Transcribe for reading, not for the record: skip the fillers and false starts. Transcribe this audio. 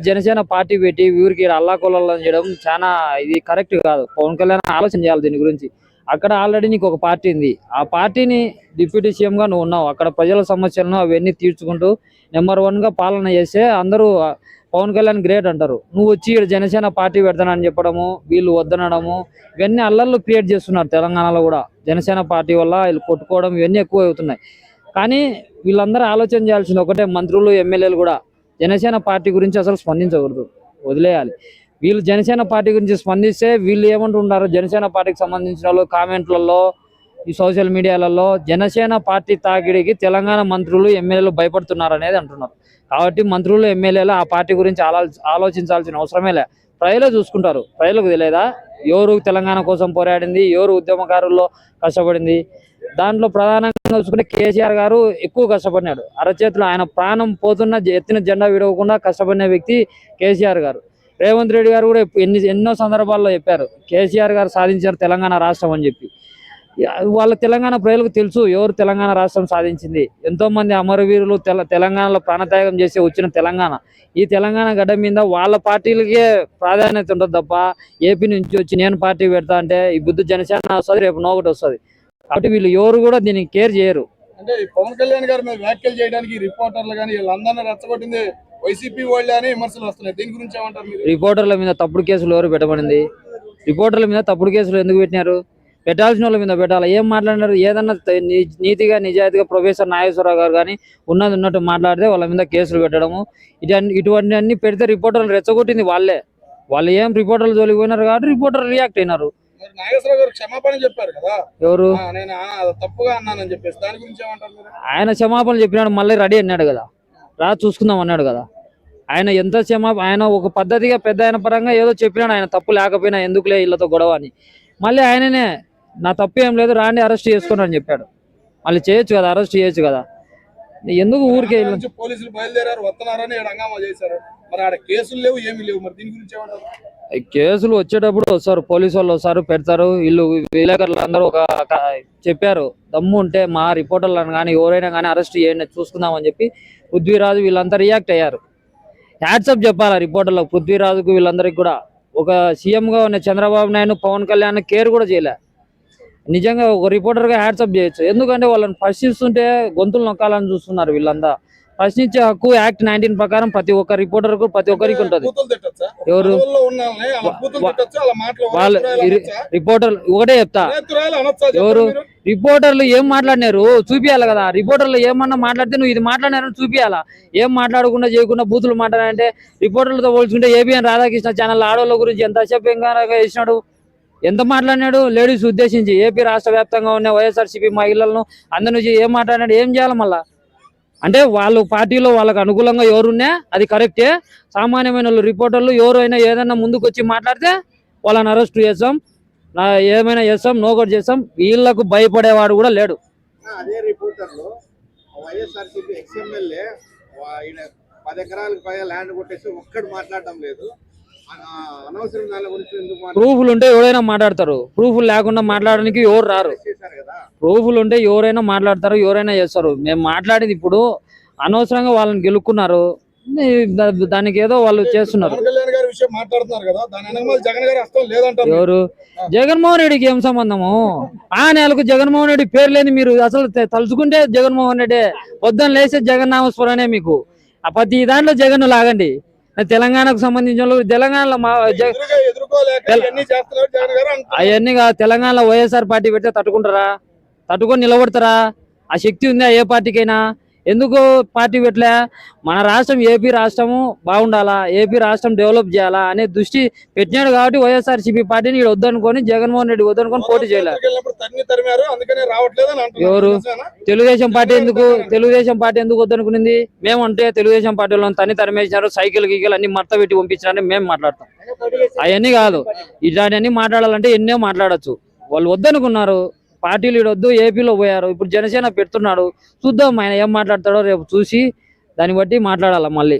Janasena party పెట్టి ఊరికి అల్లాకొల్లం చేయడం చాలా ఇది కరెక్ట్ కాదు. పవన్ కళ్యాణ్ ఆలోచన చేయాలి దీని గురించి. అక్కడ ఆల్రెడీ నీకు ఒక పార్టీ ఉంది, ఆ పార్టీని డిప్యూటీ సీఎం గా నువ్వు ఉన్నావు. అక్కడ ప్రజల సమస్యలను అవన్నీ తీర్చుకుంటూ నెంబర్ 1 గా పాలన చేస్తే అందరూ పవన్ కళ్యాణ్ గ్రేట్ అంటారు. నువ్వు వచ్చి ఇక్కడ జనసేన పార్టీ పెడతానని చెప్పడము, వీళ్ళు వద్దనడము, ఇవన్నీ అల్లర్లు క్రియేట్ చేస్తున్నారు తెలంగాణలో కూడా. జనసేన పార్టీ వల్ల వీళ్ళు కొట్టుకోవడం ఇవన్నీ ఎక్కువ అవుతున్నాయి. కానీ వీళ్ళందరూ ఆలోచన చేయాల్సింది ఒకటే, మంత్రులు ఎమ్మెల్యేలు కూడా జనసేన పార్టీ గురించి అసలు స్పందించకూడదు, వదిలేయాలి. వీళ్ళు జనసేన పార్టీ గురించి స్పందిస్తే వీళ్ళు ఏమంటుంటారు, జనసేన పార్టీకి సంబంధించిన వాళ్ళు కామెంట్లలో ఈ సోషల్ మీడియాలలో జనసేన పార్టీ తాకిడికి తెలంగాణ మంత్రులు ఎమ్మెల్యేలు భయపడుతున్నారు అనేది అంటున్నారు. కాబట్టి మంత్రులు ఎమ్మెల్యేలు ఆ పార్టీ గురించి ఆలోచించాల్సిన అవసరమే లే. ప్రజలు చూసుకుంటారు. ప్రజలకు తెలియదా ఎవరు తెలంగాణ కోసం పోరాడింది, ఎవరు ఉద్యమకారుల్లో కష్టపడింది? దాంట్లో ప్రధానంగా చూసుకుంటే కేసీఆర్ గారు ఎక్కువ కష్టపడినాడు. అరచేతులు ఆయన ప్రాణం పోతున్న ఎత్తిన జెండా విడవకుండా కష్టపడిన వ్యక్తి కేసీఆర్ గారు. రేవంత్ రెడ్డి గారు కూడా ఎన్నో సందర్భాల్లో చెప్పారు కేసీఆర్ గారు సాధించారు తెలంగాణ రాష్ట్రం అని చెప్పి. వాళ్ళ తెలంగాణ ప్రజలకు తెలుసు ఎవరు తెలంగాణ రాష్ట్రం సాధించింది. ఎంతో మంది అమరవీరులు తెలంగాణలో ప్రాణత్యాగం చేసి వచ్చిన తెలంగాణ. ఈ తెలంగాణ గడ్డ మీద వాళ్ళ పార్టీలకే ప్రాధాన్యత ఉంటుంది తప్ప ఏపీ నుంచి వచ్చి నేను పార్టీ పెడతా అంటే ఈ బుద్ధి జనసేన వస్తుంది, రేపు నోకటి వస్తుంది. కాబట్టి వీళ్ళు ఎవరు కూడా దీనికి కేర్ చేయరు. అంటే పవన్ కళ్యాణ్ గారు మీద వ్యాఖ్యలు చేయడానికి రిపోర్టర్లు కానీ వీళ్ళందరినీ రెచ్చగొట్టింది వైసీపీ వాళ్ళే అని విమర్శలు వస్తున్నాయి. దీని గురించి ఏమంటారు మీరు? రిపోర్టర్ల మీద తప్పుడు కేసులు ఎవరు పెట్టబడింది? రిపోర్టర్ల మీద తప్పుడు కేసులు ఎందుకు పెట్టినారు? పెట్టాల్సిన వాళ్ళ మీద పెట్టాలి. ఏం మాట్లాడినారు? ఏదన్నా నీతిగా నిజాయితీగా ప్రొఫెసర్ నాగేశ్వరరావు గారు కానీ ఉన్నట్టు మాట్లాడితే వాళ్ళ మీద కేసులు పెట్టడము, ఇటువంటి అన్ని పెడితే రిపోర్టర్లు రెచ్చగొట్టింది వాళ్ళే. వాళ్ళు ఏం రిపోర్టర్లు జోలికి పోయినారు కాబట్టి రిపోర్టర్లు రియాక్ట్ అయినారు. నాగేశ్వరరావు గారు క్షమాపణ చెప్పారు కదా, ఎవరు? నేను తప్పుగా అన్నానని చెప్పేసి దాని గురించి ఏమంటారు? ఆయన క్షమాపణ చెప్పినాడు, మళ్ళీ రెడీ అన్నాడు కదా, రా చూసుకుందాం అన్నాడు కదా. ఆయన ఎంత ఆయన ఒక పద్ధతిగా పెద్ద ఆయన పరంగా ఏదో చెప్పినాడు, ఆయన తప్పు లేకపోయినా ఎందుకులే వీళ్ళతో గొడవ అని. మళ్ళీ ఆయననే నా తప్పు ఏం లేదు రాండి అరెస్ట్ చేసుకోండి అని చెప్పాడు. మళ్ళీ చేయొచ్చు కదా, అరెస్ట్ చేయొచ్చు కదా, ఎందుకు ఊరికే? పోలీసులు బయలుదేరారు వస్తున్నారని హంగామా చేశారు, మరి ఆడ కేసులు లేవు ఏమీ లేవు, మరి దీని గురించి ఏమంటారు? కేసులు వచ్చేటప్పుడు వస్తారు, పోలీసు వాళ్ళు వస్తారు, పెడతారు. వీళ్ళు విలేకరులు అందరూ చెప్పారు, దమ్ము ఉంటే మా రిపోర్టర్లను కానీ ఎవరైనా కానీ అరెస్ట్ చేయండి చూసుకుందామని చెప్పి పృథ్వీరాజు వీళ్ళంతా రియాక్ట్ అయ్యారు. హ్యాట్సప్ చెప్పాలి రిపోర్టర్లకు, పృథ్వీరాజుకు వీళ్ళందరికీ కూడా. ఒక సీఎంగా ఉన్న చంద్రబాబు నాయుడు పవన్ కళ్యాణ్ కేర్ కూడా చేయలే. నిజంగా ఒక రిపోర్టర్గా హ్యాట్సప్ చేయొచ్చు. ఎందుకంటే వాళ్ళని ప్రశ్నిస్తుంటే గొంతులు నొక్కాలని చూస్తున్నారు వీళ్ళంతా. ప్రశ్నించే హక్కు యాక్ట్ 19 ప్రకారం ప్రతి ఒక్క రిపోర్టర్కు ప్రతి ఒక్కరికి ఉంటుంది. ఎవరు వాళ్ళు రిపోర్టర్లు ఒకటే చెప్తా, ఎవరు రిపోర్టర్లు ఏం మాట్లాడినారు చూపియాలి కదా. రిపోర్టర్లు ఏమన్నా మాట్లాడితే నువ్వు ఇది మాట్లాడినారని చూపియాలా. ఏం మాట్లాడకుండా చేయకుండా బూతులు మాట్లాడాలంటే రిపోర్టర్లతో పోల్చుకుంటే ఏబిఎన్ రాధాకృష్ణ ఛానల్ ఆడవాళ్ళ గురించి ఎంత అసభ్యంగా చేసినాడు, ఎంత మాట్లాడినాడు లేడీస్ ఉద్దేశించి. ఏపీ రాష్ట్ర వ్యాప్తంగా ఉన్న వైఎస్ఆర్సీపీ మహిళలను అందరి నుంచి ఏం మాట్లాడినాడు, ఏం చేయాలి మళ్ళా? అంటే వాళ్ళు పార్టీలో వాళ్ళకు అనుకూలంగా ఎవరున్నా అది కరెక్టే. సామాన్యమైన రిపోర్టర్లు ఎవరైనా ఏదైనా ముందుకు వచ్చి మాట్లాడితే వాళ్ళని అరెస్ట్ చేస్తాం, ఏమైనా చేస్తాం, నోకట్ చేస్తాం. వీళ్ళకు భయపడేవాడు కూడా లేడు. అదే రిపోర్టర్లు వైఎస్ఆర్సీపీ ఎక్స్ఎమ్మెల్యే 10 ఎకరాలకు పైగా ల్యాండ్ కొట్టేసి ఒక్కడు మాట్లాడటం లేదు. ప్రూఫ్లు ఉంటే ఎవరైనా మాట్లాడతారు, ప్రూఫ్లు లేకుండా మాట్లాడడానికి ఎవరు రారు. ప్రూఫ్లు ఉంటే ఎవరైనా మాట్లాడతారు, ఎవరైనా చేస్తారు. మేము మాట్లాడేది ఇప్పుడు అనవసరంగా వాళ్ళని గెలుక్కున్నారు, దానికి ఏదో వాళ్ళు చేస్తున్నారు. ఎవరు? జగన్మోహన్ రెడ్డికి ఏం సంబంధము? ఆ నెలకు జగన్మోహన్ రెడ్డి పేరు లేని మీరు అసలు తలుచుకుంటే జగన్మోహన్ రెడ్డి, పొద్దున్న లేసే జగన్నామస్వరనే మీకు. ఆ ప్రతి దాంట్లో జగన్ లాగండి. తెలంగాణకు సంబంధించిన తెలంగాణలో అవన్నీ తెలంగాణలో వైఎస్ఆర్ పార్టీ పెడితే తట్టుకుంటారా? తట్టుకొని నిలబడతారా? ఆ శక్తి ఉందా ఏ పార్టీకైనా? ఎందుకు పార్టీ పెట్టలే? మన రాష్ట్రం ఏపీ రాష్ట్రము బాగుండాలా, ఏపీ రాష్ట్రం డెవలప్ చేయాలా అనే దృష్టి పెట్టినాడు కాబట్టి వైఎస్ఆర్సీపీ పార్టీని ఇక్కడ వద్దనుకొని జగన్మోహన్ రెడ్డి వద్దనుకొని పోటీ చేయలేదు. ఎవరు? తెలుగుదేశం పార్టీ ఎందుకు వద్దనుకునింది? మేమంటే తెలుగుదేశం పార్టీలో తన్ని తరిమేసినారు, సైకిల్ గీకిల్ అన్ని మర్త పెట్టి పంపించినారని మేము మాట్లాడతాం. అవన్నీ కాదు, ఇలాంటివన్నీ మాట్లాడాలంటే ఎన్నో మాట్లాడచ్చు. వాళ్ళు వద్దనుకున్నారు, పార్టీలు వద్దు, ఏపీలో పోయారు. ఇప్పుడు జనసేన పెడుతున్నాడు, చూద్దాం ఆయన ఏం మాట్లాడతాడో రేపు చూసి దాన్ని బట్టి మాట్లాడాలి మళ్ళీ.